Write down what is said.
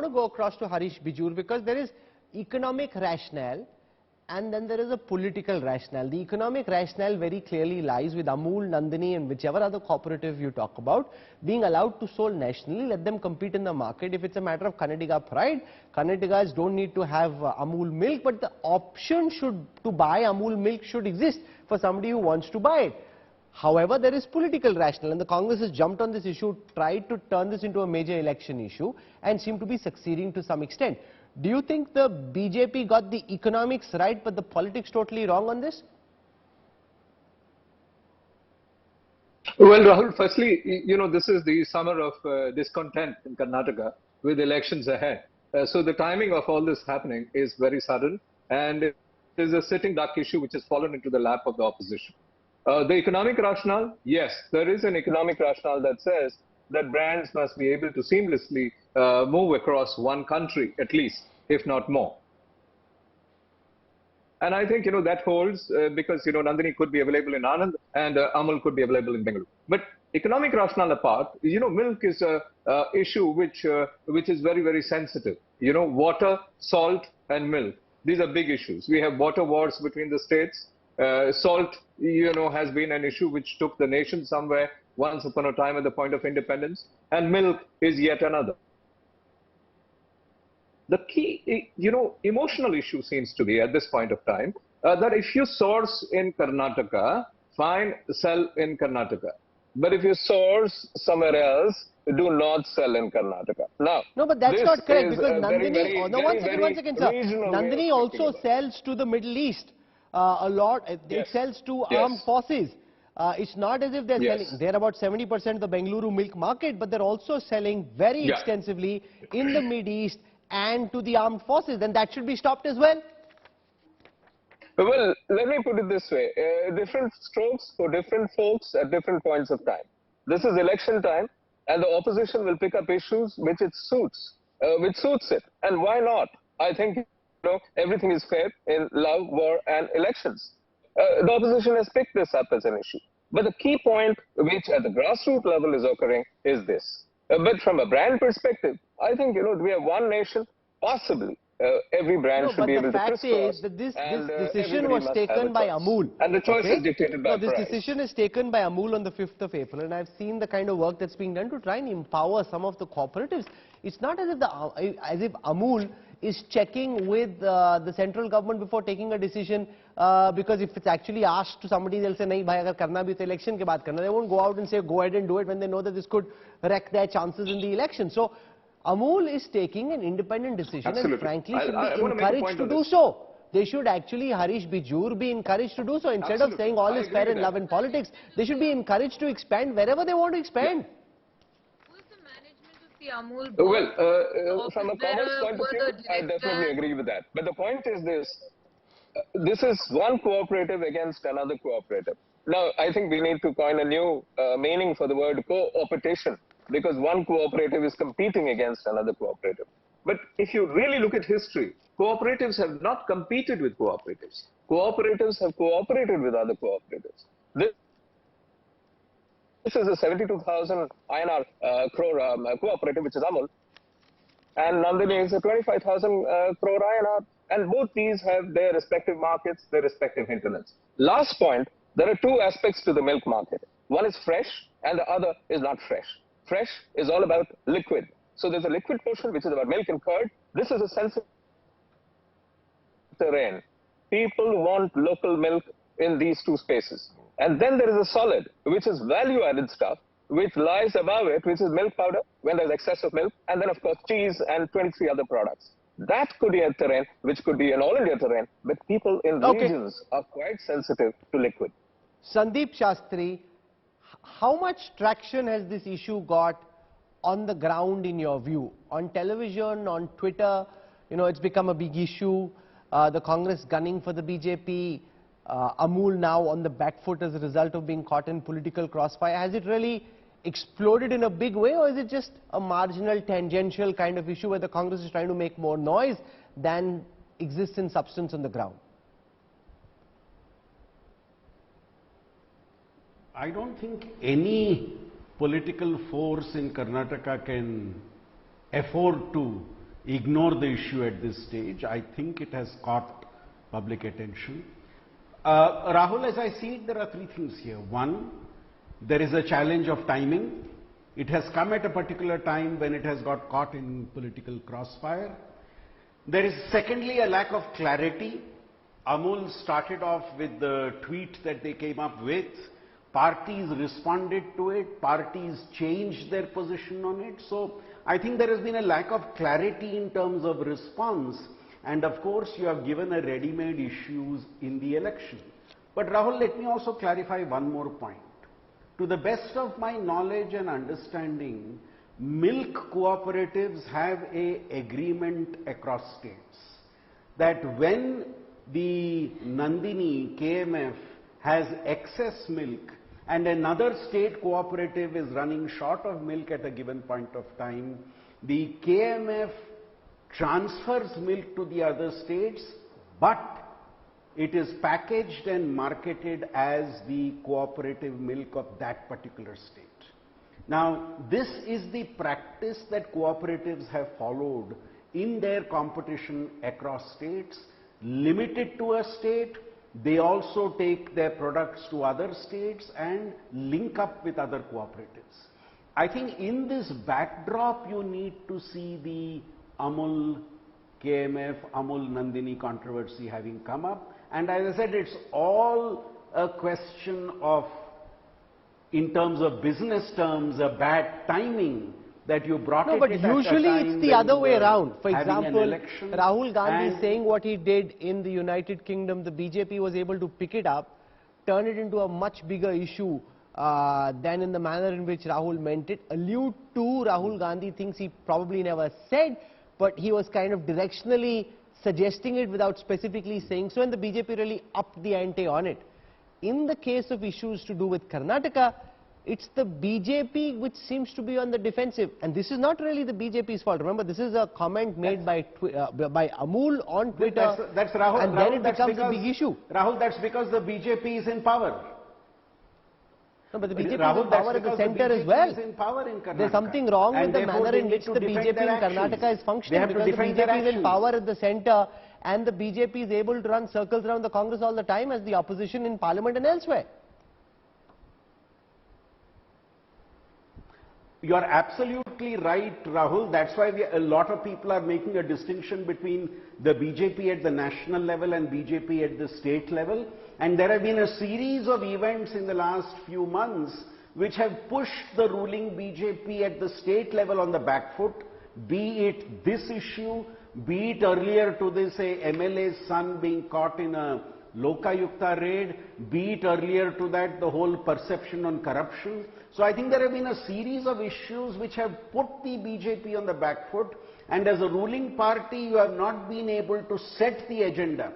want to go across to Harish Bijur because there is economic rationale and then there is a political rationale. The economic rationale very clearly lies with Amul, Nandini and whichever other cooperative you talk about being allowed to sell nationally, let them compete in the market. If it's a matter of Karnataka pride, Karnataka's don't need to have Amul milk, but the option to buy Amul milk should exist for somebody who wants to buy it. However, there is political rationale and the Congress has jumped on this issue, tried to turn this into a major election issue and seem to be succeeding to some extent. Do you think the BJP got the economics right but the politics totally wrong on this? Well, Rahul, firstly, this is the summer of discontent in Karnataka with elections ahead. So the timing of all this happening is very sudden and it is a sitting duck issue which has fallen into the lap of the opposition. The economic rationale, yes, there is an economic rationale that says that brands must be able to seamlessly move across one country at least, if not more. And I think, that holds because, Nandini could be available in Anand and Amul could be available in Bengaluru. But economic rationale apart, milk is a issue which is very, very sensitive. Water, salt and milk. These are big issues. We have water wars between the states. Salt, has been an issue which took the nation somewhere once upon a time at the point of independence. And milk is yet another. The key, emotional issue seems to be at this point of time that if you source in Karnataka, fine, sell in Karnataka. But if you source somewhere else, do not sell in Karnataka. Now, no, but that's not correct because Nandini, one second, sir. Nandini also sells to the Middle East a lot. It sells to armed forces. It's not as if they're selling. They're about 70% of the Bengaluru milk market, but they're also selling very extensively in the Mid East and to the armed forces. Then that should be stopped as well. Well, let me put it this way. Different strokes for different folks at different points of time. This is election time and the opposition will pick up issues which suits it. And why not? I think everything is fair in love, war and elections. The opposition has picked this up as an issue. But the key point which at the grassroots level is occurring is this. But from a brand perspective, I think, we have one nation, possibly. Every brand should be able to crisscross. The fact is that this decision was taken by Amul. And the choice is dictated by this decision is taken by Amul on the 5th of April. And I've seen the kind of work that's being done to try and empower some of the cooperatives. It's not as if Amul is checking with the central government before taking a decision because if it's actually asked to somebody, they'll say, nahi bhai, agar karna bhi to election ke baad karna. They won't go out and say, go ahead and do it when they know that this could wreck their chances in the election. So Amul is taking an independent decision and frankly should be encouraged to do so. They should actually, Harish Bijur, be encouraged to do so. Instead of saying all is fair in love and politics, they should be encouraged to expand wherever they want to expand. Who is the management of the Amul board? Well, from a commerce point of view, I definitely agree with that. But the point is this. This is one cooperative against another cooperative. Now, I think we need to coin a new meaning for the word co-opetition, because one cooperative is competing against another cooperative. But if you really look at history, cooperatives have not competed with cooperatives. Cooperatives have cooperated with other cooperatives. This is a 72,000 INR crore cooperative, which is Amul, and Nandini is a 25,000 crore INR. And both these have their respective markets, their respective hinterlands. Last point, there are two aspects to the milk market. One is fresh and the other is not fresh. Fresh is all about liquid. So there's a liquid portion which is about milk and curd. This is a sensitive terrain. People want local milk in these two spaces. And then there is a solid, which is value-added stuff, which lies above it, which is milk powder when there's excess of milk, and then of course cheese and 23 other products. That could be a terrain, which could be an all-India terrain, but people in regions are quite sensitive to liquid. Sandeep, Shastri, how much traction has this issue got on the ground in your view? On television, on Twitter, it's become a big issue. The Congress gunning for the BJP, Amul now on the back foot as a result of being caught in political crossfire. Has it really exploded in a big way, or is it just a marginal, tangential kind of issue where the Congress is trying to make more noise than exists in substance on the ground? I don't think any political force in Karnataka can afford to ignore the issue at this stage. I think it has caught public attention. Rahul, as I see it, there are three things here. One, there is a challenge of timing. It has come at a particular time when it has got caught in political crossfire. There is secondly a lack of clarity. Amul started off with the tweet that they came up with. Parties responded to it. Parties changed their position on it. So I think there has been a lack of clarity in terms of response. And of course, you have given a ready-made issues in the election. But Rahul, let me also clarify one more point. To the best of my knowledge and understanding, milk cooperatives have an agreement across states that when the Nandini KMF has excess milk and another state cooperative is running short of milk at a given point of time, the KMF transfers milk to the other states, but it is packaged and marketed as the cooperative milk of that particular state. Now, this is the practice that cooperatives have followed in their competition across states. Limited to a state, they also take their products to other states and link up with other cooperatives. I think in this backdrop, you need to see the Amul KMF, Amul Nandini controversy having come up. And as I said, it's all a question of, in terms of business terms, a bad timing that you brought it. No, but usually it's the other way around. For example, Rahul Gandhi saying what he did in the United Kingdom, the BJP was able to pick it up, turn it into a much bigger issue than in the manner in which Rahul meant it. Allude to Rahul Gandhi things he probably never said, but he was kind of directionally suggesting it without specifically saying so, and the BJP really upped the ante on it. In the case of issues to do with Karnataka, it's the BJP which seems to be on the defensive, and this is not really the BJP's fault. Remember, this is a comment made by Amul on Twitter, that's Rahul, and then it becomes a big issue. Rahul, that's because the BJP is in power. No, but the BJP is in power at the centre as well. There's something wrong with the manner in which the BJP in Karnataka is functioning, because the BJP is in power at the centre and the BJP is able to run circles around the Congress all the time as the opposition in Parliament and elsewhere. You are absolutely right, Rahul. That's why a lot of people are making a distinction between the BJP at the national level and BJP at the state level. And there have been a series of events in the last few months which have pushed the ruling BJP at the state level on the back foot, be it this issue, be it earlier to this MLA's son being caught in a Lokayukta raid, be it earlier to that the whole perception on corruption. So I think there have been a series of issues which have put the BJP on the back foot, and as a ruling party you have not been able to set the agenda.